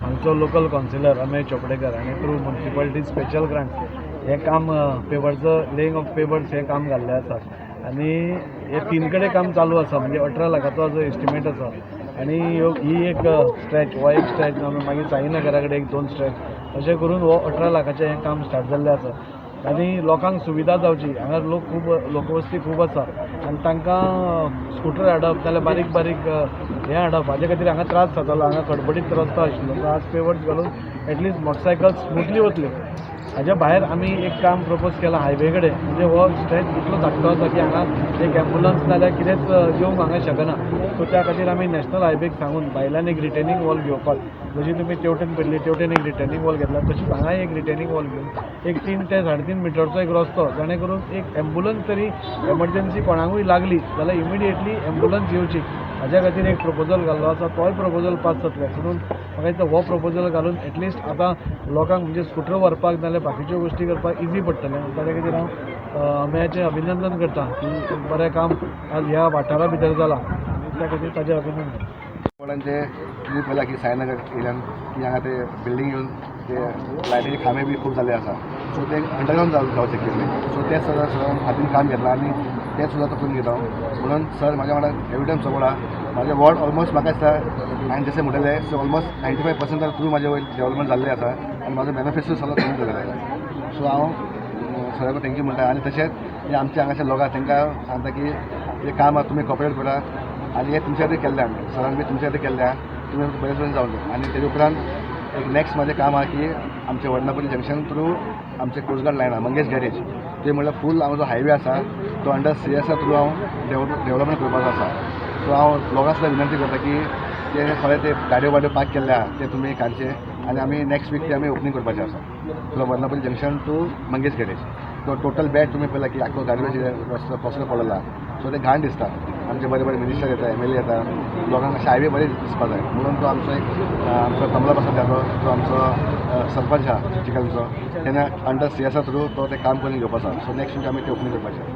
हांगचो local councillor Amey Chopdekar आनी through municipality special grants हे काम पेवर्सचं लेईंग ऑफ पेवर्स हे काम घाल्लें आसा आनी हे 3 कडेन काम चालू आसा म्हणजे 18 लाखाचो जो एस्टिमेट आसा आनी ही एक स्ट्रेच हो एक स्ट्रेच मागीर साईनगरा कडेन एक 2 स्ट्रेच अशें करून हो 18 लाखाचें हें काम स्टार्ट जाल्लें आसा आनी लोकांक सुविधा जावची हांगा लोकवस्ती खूब आसा आनी तांकां स्कुटर हाडप नाल्यार बारीक बारीक हें हाडप हाजे खातीर हांगा त्रास जातालो हांगा खडबडीत रस्तो आशिल्लो सो आज पेवर्स घालून एटलिस्ट मोटरसायकल स्मुथली वतल्यो हाज्या भायर आमी एक काम प्रपोज केलां हायवे कडेन म्हणजे हो स्ट्रेच इतलो धाकटो आसा की हांगा एक एम्बुलन्स नाल्यार कितेंच येवंक हांगा शकना सो त्या खातीर आमी नॅशनल हायवेक सांगून भायल्यान एक रिटेनिंग वॉल घेवपाक जशी तुमी तेवटेन पयली तेवटेन एक रिटेनिंग वॉल घेतला तशीच हांगा एक रिटेनिंग वॉल घेवन एक 3 ते 3.5 मिटरचो एक रस्तो जेणे करून एक एम्बुलन्स तरी एमर्जन्सी कोणाकूय लागली जाल्यार इमिडिएटली एम्बुलन्स येवची हाज्या खातीर एक प्रपोजल घाल्लो आसा तोय प्रपोजल पास जातलो म्हणून म्हाका दिसता हो प्रपोजल घालून एटलिस्ट आतां लोकांक म्हणजे स्कुटर व्हरपाक नाल्यार बाकीच्यो गोश्टी करपाक इजी पडटलें ताचे खातीर हांव अमेयाचें अभिनंदन करता की बरें काम आज ह्या वाठारा भितर जालां त्या खातीर ताचें अभिनंदन कोणाचे तुम्ही पळयला की साईनगर एरियान की हांगा ते बिल्डींग येवन ते लायटीचे खांबे बी खूब जाल्ले आसा सो ते अंडरग्रावंड जावचे शिकले सो ते सर हातीन काम घेतलां आनी ते सुद्दां तो करून घेता म्हणून सर म्हाज्या वांगडा एविडन्स सपोर्टा म्हाजे वॉर्ड ऑलमोस्ट म्हाका दिसता हांवें जशें म्हणलेलें सो ऑलमोस्ट 95% थ्रू म्हाजे वयर डेवलपमेंट जाल्लें आसा आनी म्हाजो मॅनिफेस्टो सगळो करून जाल्लें सो हांव सराक थँक्यू म्हणटा आनी तशेंच हे आमचे हांगाचे लोक तांकां सांगता की हे काम तुमी कॉपरेट करा आनी हे तुमच्या खातीर केल्लें आमी सरान बी तुमच्या खातीर केल्लें तुमी बरें बरें जावन आनी तेजे उपरांत एक नेक्स्ट म्हाजें काम आहा की आमचे वर्णापुरी जंक्शन थ्रू आमचे कोस्टगार्ड लायन आहा मंगेश गॅरेज ते म्हणल्यार फूल हांव जो हायवे आसा तो अंडर CSR थ्रू हांव डेवलपमेंट करपाचो आसा सो हांव लोकांक सुद्दां विनंती करता की ते खरें ते गाडयो वाड्यो पार्क केल्ले आहा ते तुमी काडचे आनी आमी नेक्स्ट वीक ते आमी ओपनिंग करपाचें आसा सो Varnapuri junction to Mangesh garage तो टोटल बॅड तुमी पळयला की आख्खो गाडयो रस्तो कसलो पडलेला सो ते घाण दिसता आमचे बरे बरे मिनिस्टर येता MLA येता लोकांक अशे हायवे बरे दिसपा जाय म्हणून तो आमचो एक आमचो कमला प्रसाद जालो तो आमचो सरपंच आहा चिखलचो तेन्ना अंडर CSR थ्रू तो ते काम करून घेवपाचो सो नेक्स्ट वीक आमी ते ओपनिंग करपाचें